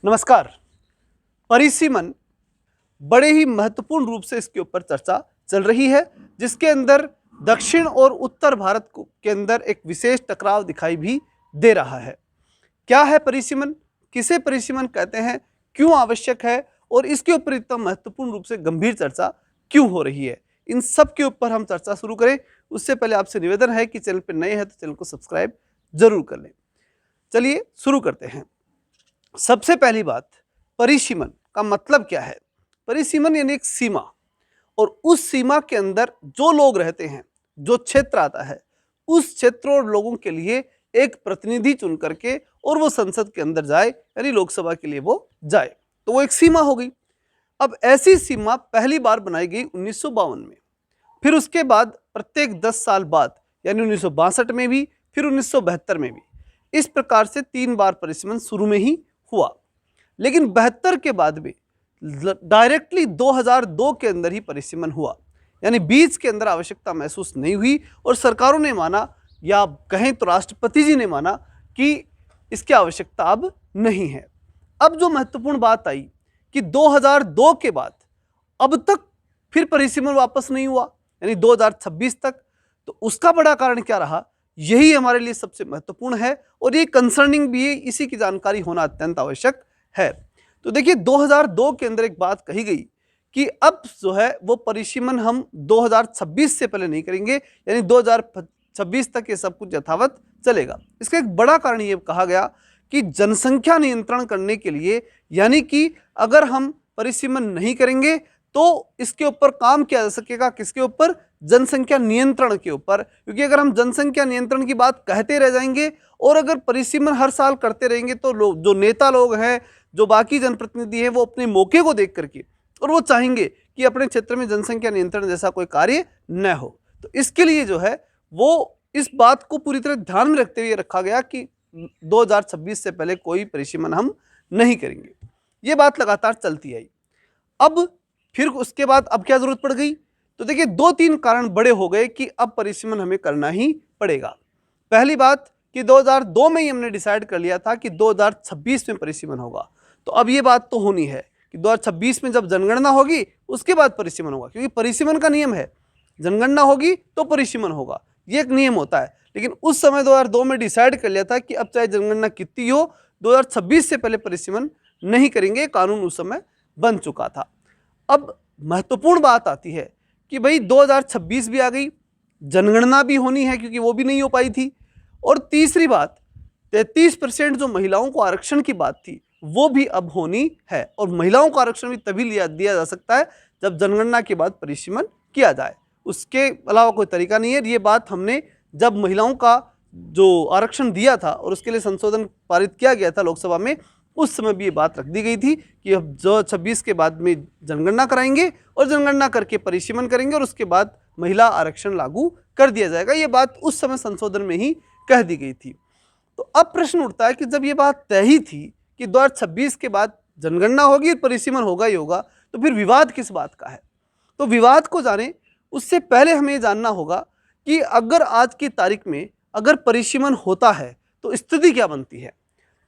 नमस्कार। परिसीमन बड़े ही महत्वपूर्ण रूप से इसके ऊपर चर्चा चल रही है, जिसके अंदर दक्षिण और उत्तर भारत के अंदर एक विशेष टकराव दिखाई भी दे रहा है। क्या है परिसीमन, किसे परिसीमन कहते हैं, क्यों आवश्यक है और इसके ऊपर इतना महत्वपूर्ण रूप से गंभीर चर्चा क्यों हो रही है, इन सब के ऊपर हम चर्चा शुरू करें उससे पहले आपसे निवेदन है कि चैनल पर नए हैं तो चैनल को सब्सक्राइब जरूर कर लें। चलिए शुरू करते हैं। सबसे पहली बात, परिसीमन का मतलब क्या है। परिसीमन यानी एक सीमा, और उस सीमा के अंदर जो लोग रहते हैं, जो क्षेत्र आता है, उस क्षेत्र और लोगों के लिए एक प्रतिनिधि चुन करके और वो संसद के अंदर जाए, यानी लोकसभा के लिए वो जाए, तो वो एक सीमा हो गई। अब ऐसी सीमा पहली बार बनाई गई 1952 में, फिर उसके बाद प्रत्येक 10 साल बाद यानी 1962 में भी, फिर 1972 में भी, इस प्रकार से 3 बार परिसीमन शुरू में ही हुआ। लेकिन 72 के बाद में डायरेक्टली 2002 के अंदर ही परिसीमन हुआ, यानी बीच के अंदर आवश्यकता महसूस नहीं हुई और सरकारों ने माना, या कहें तो राष्ट्रपति जी ने माना कि इसकी आवश्यकता अब नहीं है। अब जो महत्वपूर्ण बात आई कि 2002 के बाद अब तक फिर परिसीमन वापस नहीं हुआ, यानी 2026 तक, तो उसका बड़ा कारण क्या रहा, यही हमारे लिए सबसे महत्वपूर्ण है और ये कंसर्निंग भी है, इसी की जानकारी होना अत्यंत आवश्यक है। तो देखिए 2002 के अंदर एक बात कही गई कि अब जो है वो परिसीमन हम 2026 से पहले नहीं करेंगे, यानी 2026 तक ये सब कुछ यथावत चलेगा। इसका एक बड़ा कारण ये कहा गया कि जनसंख्या नियंत्रण करने के लिए, यानी कि अगर हम परिसीमन नहीं करेंगे तो इसके ऊपर काम किया जा सकेगा, किसके ऊपर, जनसंख्या नियंत्रण के ऊपर। क्योंकि अगर हम जनसंख्या नियंत्रण की बात कहते रह जाएंगे और अगर परिसीमन हर साल करते रहेंगे तो लोग, जो नेता लोग हैं, जो बाकी जनप्रतिनिधि हैं, वो अपने मौके को देख करके और वो चाहेंगे कि अपने क्षेत्र में जनसंख्या नियंत्रण जैसा कोई कार्य न हो। तो इसके लिए जो है वो इस बात को पूरी तरह ध्यान में रखते हुए रखा गया कि 2026 से पहले कोई परिसीमन हम नहीं करेंगे। ये बात लगातार चलती आई। अब फिर उसके बाद अब क्या जरूरत पड़ गई, तो देखिए 2-3 कारण बड़े हो गए कि अब परिसीमन हमें करना ही पड़ेगा। पहली बात कि 2002 में ही हमने डिसाइड कर लिया था कि 2026 में परिसीमन होगा, तो अब ये बात तो होनी है कि 2026 में जब जनगणना होगी उसके बाद परिसीमन होगा, क्योंकि परिसीमन का नियम है, जनगणना होगी तो परिसीमन होगा, ये एक नियम होता है। लेकिन उस समय 2002 में डिसाइड कर लिया था कि अब चाहे जनगणना कितनी हो, 2026 से पहले परिसीमन नहीं करेंगे, कानून उस समय बन चुका था। अब महत्वपूर्ण बात आती है कि भाई 2026 भी आ गई, जनगणना भी होनी है क्योंकि वो भी नहीं हो पाई थी, और तीसरी बात 33% जो महिलाओं को आरक्षण की बात थी वो भी अब होनी है, और महिलाओं को आरक्षण भी तभी दिया जा सकता है जब जनगणना के बाद परिसीमन किया जाए, उसके अलावा कोई तरीका नहीं है। ये बात हमने जब महिलाओं का जो आरक्षण दिया था और उसके लिए संशोधन पारित किया गया था लोकसभा में, उस समय भी ये बात रख दी गई थी कि अब जो 26 के बाद में जनगणना कराएंगे और जनगणना करके परिसीमन करेंगे और उसके बाद महिला आरक्षण लागू कर दिया जाएगा। ये बात उस समय संशोधन में ही कह दी गई थी। तो अब प्रश्न उठता है कि जब ये बात तय ही थी कि 2026 के बाद जनगणना होगी और परिसीमन होगा ही होगा, तो फिर विवाद किस बात का है। तो विवाद को जाने उससे पहले हमें जानना होगा कि अगर आज की तारीख में अगर परिसीमन होता है तो स्थिति क्या बनती है।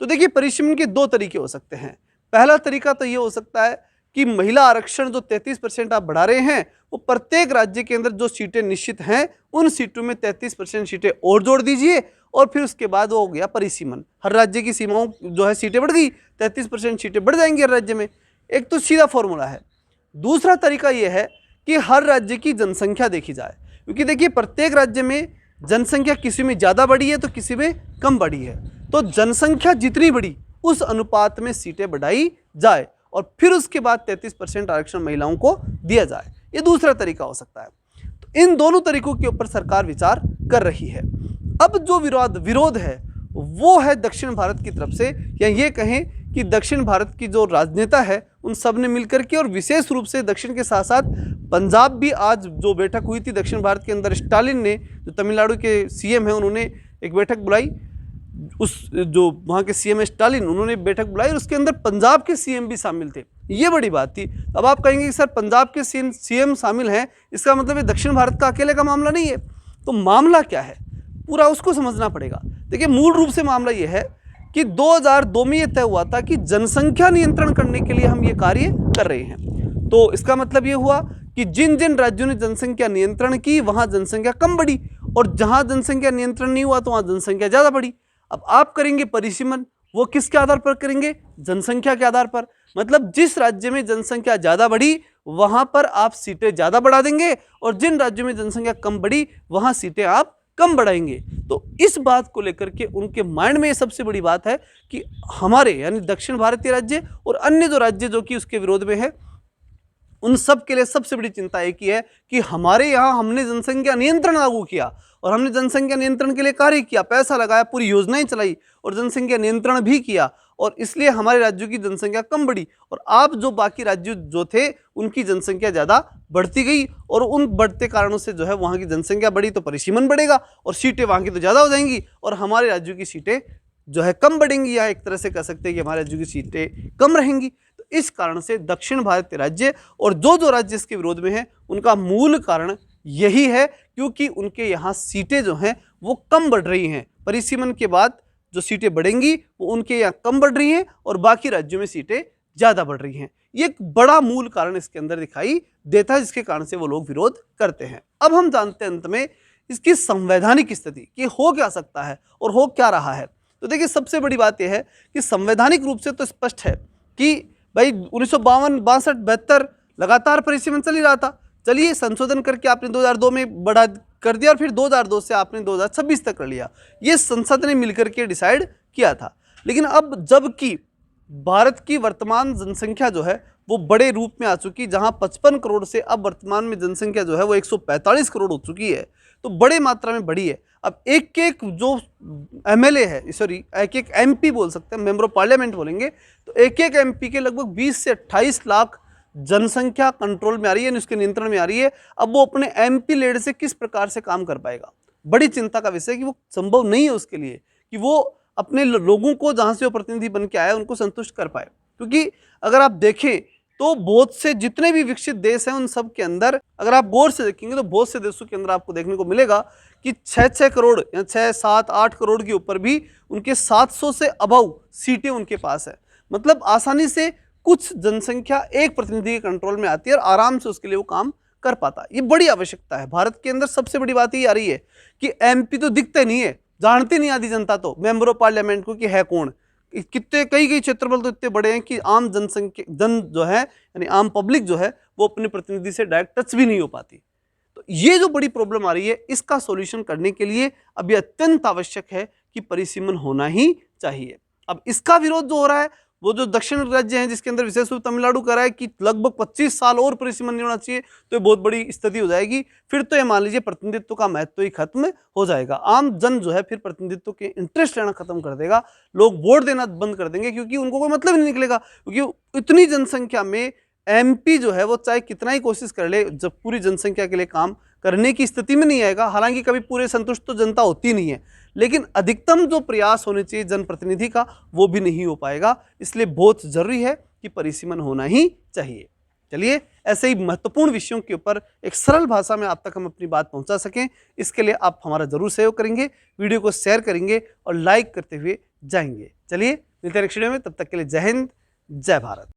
तो देखिए परिसीमन के 2 तरीके हो सकते हैं। पहला तरीका तो ये हो सकता है कि महिला आरक्षण जो 33% आप बढ़ा रहे हैं, वो प्रत्येक राज्य के अंदर जो सीटें निश्चित हैं उन सीटों में 33% सीटें और जोड़ दीजिए, और फिर उसके बाद वो हो गया परिसीमन। हर राज्य की सीमाओं जो है सीटें बढ़ गई, 33% सीटें बढ़ जाएंगी हर राज्य में। एक तो सीधा फॉर्मूला है। दूसरा तरीका ये है कि हर राज्य की जनसंख्या देखी जाए, क्योंकि देखिए प्रत्येक राज्य में जनसंख्या किसी में ज़्यादा बढ़ी है तो किसी में कम बढ़ी है, तो जनसंख्या जितनी बढ़ी उस अनुपात में सीटें बढ़ाई जाए और फिर उसके बाद 33% आरक्षण महिलाओं को दिया जाए। ये दूसरा तरीका हो सकता है। तो इन दोनों तरीकों के ऊपर सरकार विचार कर रही है। अब जो विरोध है वो है दक्षिण भारत की तरफ से, या ये कहें कि दक्षिण भारत की जो राजनेता है उन सब ने मिलकर के, और विशेष रूप से दक्षिण के साथ साथ पंजाब भी, आज जो बैठक हुई थी दक्षिण भारत के अंदर, स्टालिन ने, जो तमिलनाडु के सीएम हैं, उन्होंने एक बैठक बुलाई, उस जो वहाँ के सीएम है स्टालिन, उन्होंने बैठक बुलाई और उसके अंदर पंजाब के सीएम भी शामिल थे। ये बड़ी बात थी। अब आप कहेंगे कि सर पंजाब के सीएम शामिल हैं, इसका मतलब ये दक्षिण भारत का अकेले का मामला नहीं है। तो मामला क्या है पूरा उसको समझना पड़ेगा। देखिए मूल रूप से मामला ये है कि 2002 में यह तय हुआ था कि जनसंख्या नियंत्रण करने के लिए हम ये कार्य कर रहे हैं। तो इसका मतलब ये हुआ कि जिन जिन राज्यों ने जनसंख्या नियंत्रण की वहां जनसंख्या कम बढ़ी, और जहां जनसंख्या नियंत्रण नहीं हुआ तो वहां जनसंख्या ज्यादा बढ़ी। अब आप करेंगे परिसीमन, वो किसके आधार पर करेंगे? जनसंख्या के आधार पर। मतलब जिस राज्य में जनसंख्या ज्यादा बढ़ी वहां पर आप सीटें ज्यादा बढ़ा देंगे, और जिन राज्यों में जनसंख्या कम बढ़ी वहां सीटें आप कम बढ़ाएंगे। तो इस बात को लेकर के उनके माइंड में ये सबसे बड़ी बात है कि हमारे यानी दक्षिण भारतीय राज्य और अन्य जो राज्य जो कि उसके विरोध में है, उन सब के लिए सबसे बड़ी चिंता एक ही है कि हमारे यहाँ हमने जनसंख्या नियंत्रण लागू किया, और हमने जनसंख्या नियंत्रण के लिए कार्य किया, पैसा लगाया, पूरी योजनाएं चलाई और जनसंख्या नियंत्रण भी किया, और इसलिए हमारे राज्यों की जनसंख्या कम बढ़ी, और आप जो बाकी राज्य जो थे उनकी जनसंख्या ज़्यादा बढ़ती गई, और उन बढ़ते कारणों से जो है वहाँ की जनसंख्या बढ़ी तो परिसीमन बढ़ेगा, और सीटें वहाँ की तो ज़्यादा हो जाएंगी और हमारे राज्यों की सीटें जो है कम बढ़ेंगी, या एक तरह से कह सकते हैं कि हमारे राज्यों की सीटें कम रहेंगी। तो इस कारण से दक्षिण भारतीय राज्य और जो राज्य इसके विरोध में हैं उनका मूल कारण यही है, क्योंकि उनके यहाँ सीटें जो हैं वो कम बढ़ रही हैं। परिसीमन के बाद जो सीटें बढ़ेंगी वो उनके यहाँ कम बढ़ रही हैं और बाकी राज्यों में सीटें ज़्यादा बढ़ रही हैं। ये एक बड़ा मूल कारण इसके अंदर दिखाई देता है, जिसके कारण से वो लोग विरोध करते हैं। अब हम जानते हैं अंत में इसकी संवैधानिक स्थिति कि हो क्या सकता है और हो क्या रहा है। तो देखिए, सबसे बड़ी बात यह है कि संवैधानिक रूप से तो स्पष्ट है कि भाई 1952, 62, 72 लगातार परिसीमन चल ही रहा था। चलिए, संशोधन करके आपने 2002 में बढ़ा कर दिया और फिर 2002 से आपने 2026 तक कर लिया। ये संसद ने मिलकर के डिसाइड किया था। लेकिन अब जबकि भारत की वर्तमान जनसंख्या जो है वो बड़े रूप में आ चुकी, जहां 55 करोड़ से अब वर्तमान में जनसंख्या जो है वो 145 करोड़ हो चुकी है, तो बड़े मात्रा में बढ़ी है। अब एक एक जो एमएलए है, सॉरी एक एक एमपी बोल सकते हैं, मेंबर ऑफ पार्लियामेंट बोलेंगे, तो एक एक एमपी के लगभग 20 से 28 लाख जनसंख्या कंट्रोल में आ रही है, उसके नियंत्रण में आ रही है। अब वो अपने एमपी लेड से किस प्रकार से काम कर पाएगा? बड़ी चिंता का विषय है कि वो संभव नहीं है उसके लिए कि वो अपने लोगों को जहां से वो प्रतिनिधि बन के आया उनको संतुष्ट कर पाए। क्योंकि अगर आप देखें तो बहुत से जितने भी विकसित देश हैं उन सब के अंदर अगर आप गौर से देखेंगे तो बहुत से देशों के अंदर आपको देखने को मिलेगा कि 6-6 करोड़ या 6-7-8 करोड़ के ऊपर भी उनके 700 से अबव सीटें उनके पास है। मतलब आसानी से कुछ जनसंख्या एक प्रतिनिधि के कंट्रोल में आती है और आराम से उसके लिए वो काम कर पाता है। ये बड़ी आवश्यकता है। भारत के अंदर सबसे बड़ी बात ये आ रही है कि एमपी तो दिखते नहीं है, जानती नहीं आधी जनता तो मेंबर ऑफ पार्लियामेंट को कि है कौन। कितने कई क्षेत्रफल तो इतने बड़े हैं कि आम जन जो है यानी आम पब्लिक जो है वो अपने प्रतिनिधि से डायरेक्ट टच भी नहीं हो पाती। तो ये जो बड़ी प्रॉब्लम आ रही है, इसका सॉल्यूशन करने के लिए अब ये अत्यंत आवश्यक है कि परिसीमन होना ही चाहिए। अब इसका विरोध जो हो रहा है वो जो दक्षिण राज्य हैं, जिसके अंदर विशेष रूप तमिलनाडु कर रहा है कि लगभग 25 साल और परिसीमन नहीं होना चाहिए, तो ये बहुत बड़ी स्थिति हो जाएगी। फिर तो ये मान लीजिए प्रतिनिधित्व का महत्व ही खत्म हो जाएगा। आम जन जो है फिर प्रतिनिधित्व के इंटरेस्ट लेना खत्म कर देगा, लोग वोट देना बंद कर देंगे, क्योंकि उनको कोई मतलब नहीं निकलेगा। क्योंकि इतनी जनसंख्या में एमपी जो है वो चाहे कितना ही कोशिश कर ले, जब पूरी जनसंख्या के लिए काम करने की स्थिति में नहीं आएगा। हालांकि कभी पूरे संतुष्ट तो जनता होती नहीं है, लेकिन अधिकतम जो प्रयास होने चाहिए जनप्रतिनिधि का वो भी नहीं हो पाएगा। इसलिए बहुत जरूरी है कि परिसीमन होना ही चाहिए। चलिए, ऐसे ही महत्वपूर्ण विषयों के ऊपर एक सरल भाषा में आप तक हम अपनी बात पहुंचा सकें, इसके लिए आप हमारा जरूर सहयोग करेंगे, वीडियो को शेयर करेंगे और लाइक करते हुए जाएंगे। चलिए, मिलते हैं नेक्स्ट वीडियो में, तब तक के लिए जय हिंद, जय भारत।